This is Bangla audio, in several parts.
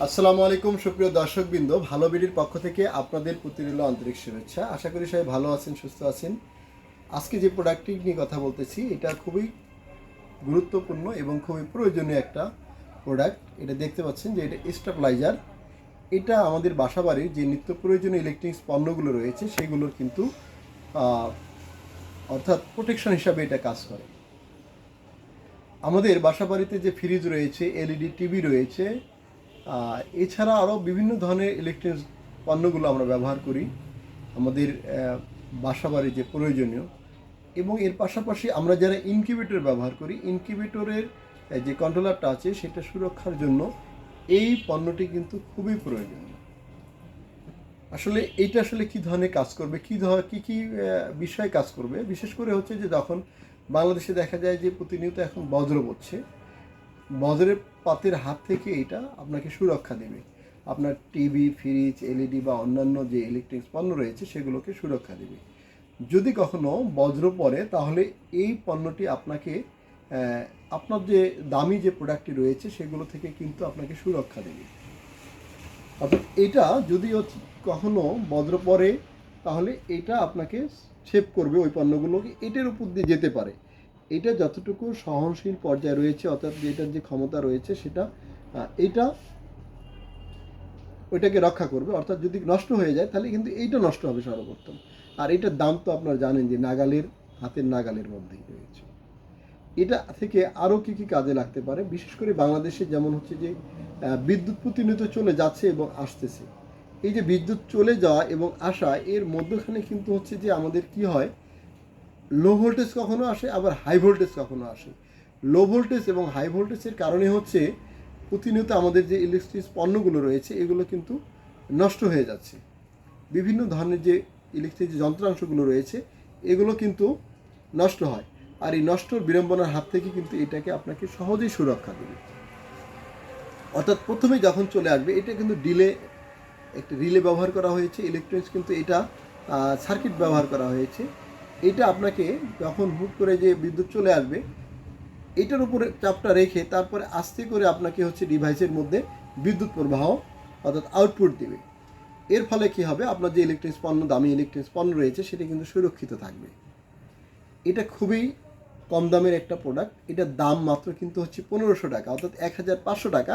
আসসালামু আলাইকুম সুপ্রিয় দর্শকবৃন্দ, ভালো বিডির পক্ষ থেকে আপনাদের প্রতি রইল আন্তরিক শুভেচ্ছা। আশা করি সবাই ভালো আছেন, সুস্থ আছেন। আজকে যে প্রোডাক্টটি নিয়ে কথা বলতেছি এটা খুবই গুরুত্বপূর্ণ এবং খুবই প্রয়োজনীয় একটা প্রোডাক্ট। এটা দেখতে পাচ্ছেন যে এটা স্টেবিলাইজার। এটা আমাদের বাসাবাড়ির যে নিত্য প্রয়োজনীয় ইলেকট্রনিক্স পণ্যগুলো রয়েছে সেগুলোর কিন্তু অর্থাৎ প্রোটেকশন হিসাবে এটা কাজ করে। আমাদের বাসাবাড়িতে যে ফ্রিজ রয়েছে, এলইডি টিভি রয়েছে, এছাড়া আরও বিভিন্ন ধরনের ইলেকট্রনিক্স পণ্যগুলো আমরা ব্যবহার করি আমাদের বাসাবাড়ি যে প্রয়োজনীয়। এবং এর পাশাপাশি আমরা যারা ইনকিউবেটর ব্যবহার করি, ইনকিউবেটরের যে কন্ট্রোলারটা আছে সেটা সুরক্ষার জন্য এই পণ্যটি কিন্তু খুবই প্রয়োজনীয়। আসলে এইটা আসলে কী ধরনের কাজ করবে, কী বিষয়ে কাজ করবে, বিশেষ করে হচ্ছে যে যখন বাংলাদেশে দেখা যায় যে প্রতিনিয়ত এখন বজ্র পড়ছে, বজ্রের পাতের হাত থেকে এটা আপনাকে সুরক্ষা দেবে। আপনার টিভি, ফ্রিজ, এলইডি বা অন্যান্য যে ইলেকট্রনিক্স পণ্য রয়েছে সেগুলোকে সুরক্ষা দেবে। যদি কখনো বজ্র পড়ে তাহলে এই পণ্যটি আপনাকে আপনার যে দামি যে প্রোডাক্টটি রয়েছে সেগুলো থেকে কিন্তু আপনাকে সুরক্ষা দেবে। অর্থাৎ এটা যদিও কখনো বজ্র পড়ে তাহলে এটা আপনাকে সেভ করবে, ওই পণ্যগুলোকে এটার উপর দিয়ে যেতে পারে। এটা যতটুকু সহনশীল পর্যায়ে রয়েছে, অর্থাৎ এটার যে ক্ষমতা রয়েছে সেটা এটা ওইটাকে রক্ষা করবে। অর্থাৎ যদি নষ্ট হয়ে যায় তাহলে কিন্তু এইটা নষ্ট হবে সর্বপ্রথম। আর এটার দাম তো আপনারা জানেন যে হাতের নাগালের মধ্যেই রয়েছে। এটা থেকে আরও কী কী কাজে লাগতে পারে, বিশেষ করে বাংলাদেশে যেমন হচ্ছে যে বিদ্যুৎ প্রতিনিয়ত চলে যাচ্ছে এবং আসতেছে। এই যে বিদ্যুৎ চলে যাওয়া এবং আসা এর মধ্যখানে কিন্তু হচ্ছে যে আমাদের কি হয়, লো ভোল্টেজ কখনো আসে, আবার হাই ভোল্টেজ কখনো আসে। লো ভোল্টেজ এবং হাই ভোল্টেজের কারণে হচ্ছে প্রতিনিয়ত আমাদের যে ইলেকট্রিক পণ্যগুলো রয়েছে এগুলো কিন্তু নষ্ট হয়ে যাচ্ছে। বিভিন্ন ধরনের যে ইলেকট্রিক যে যন্ত্রাংশগুলো রয়েছে এগুলো কিন্তু নষ্ট হয়। আর এই নষ্টর বিড়ম্বনার হাত থেকে কিন্তু এটাকে আপনাকে সহজেই সুরক্ষা দেবে। অর্থাৎ প্রথমে যখন চলে আসবে এটা কিন্তু একটা রিলে ব্যবহার করা হয়েছে, ইলেকট্রনিক্স কিন্তু এটা সার্কিট ব্যবহার করা হয়েছে। এটা আপনাকে যখন হুট করে যে বিদ্যুৎ চলে আসবে এটার উপরে চাপটা রেখে তারপরে আস্তে করে আপনাকে হচ্ছে ডিভাইসের মধ্যে বিদ্যুৎ প্রবাহ অর্থাৎ আউটপুট দেবে। এর ফলে কী হবে, আপনার যে ইলেকট্রনিক্স পণ্য, দামি ইলেকট্রনিক্স পণ্য রয়েছে সেটা কিন্তু সুরক্ষিত থাকবে। এটা খুবই কম দামের একটা প্রোডাক্ট। এটার দাম মাত্র কিন্তু হচ্ছে 1500 টাকা, অর্থাৎ 1500 টাকা।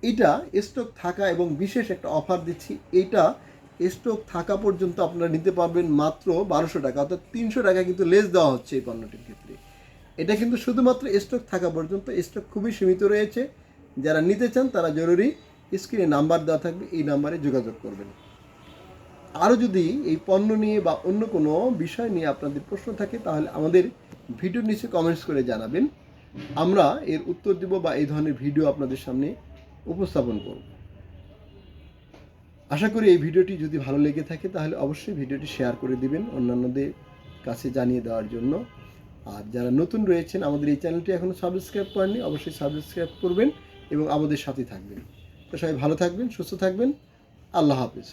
এটা স্টক থাকা এবং বিশেষ একটা অফার দিচ্ছি, এটা স্টক থাকা পর্যন্ত আপনারা নিতে পারবেন মাত্র 1200 টাকা, অর্থাৎ 300 টাকা কিন্তু লেস দেওয়া হচ্ছে এই পণ্যটির ক্ষেত্রে। এটা কিন্তু শুধুমাত্র স্টক থাকা পর্যন্ত, স্টক খুবই সীমিত রয়েছে। যারা নিতে চান তারা জরুরি স্ক্রিনে নাম্বার দেওয়া থাকবে, এই নাম্বারে যোগাযোগ করবেন। আরও যদি এই পণ্য নিয়ে বা অন্য কোনো বিষয় নিয়ে আপনাদের প্রশ্ন থাকে তাহলে আমাদের ভিডিওর নিচে কমেন্টস করে জানাবেন, আমরা এর উত্তর দেব বা এই ধরনের ভিডিও আপনাদের সামনে উপস্থাপন করব। আশা করি এই ভিডিওটি যদি ভালো লেগে থাকে তাহলে অবশ্যই ভিডিওটি শেয়ার করে দিবেন অন্যান্যদের কাছে জানিয়ে দেওয়ার জন্য। আর যারা নতুন রয়েছেন আমাদের এই চ্যানেলটি এখনও সাবস্ক্রাইব করেননি, অবশ্যই সাবস্ক্রাইব করবেন এবং আমাদের সাথে থাকবেন। তো সবাই ভালো থাকবেন, সুস্থ থাকবেন। আল্লাহ হাফেজ।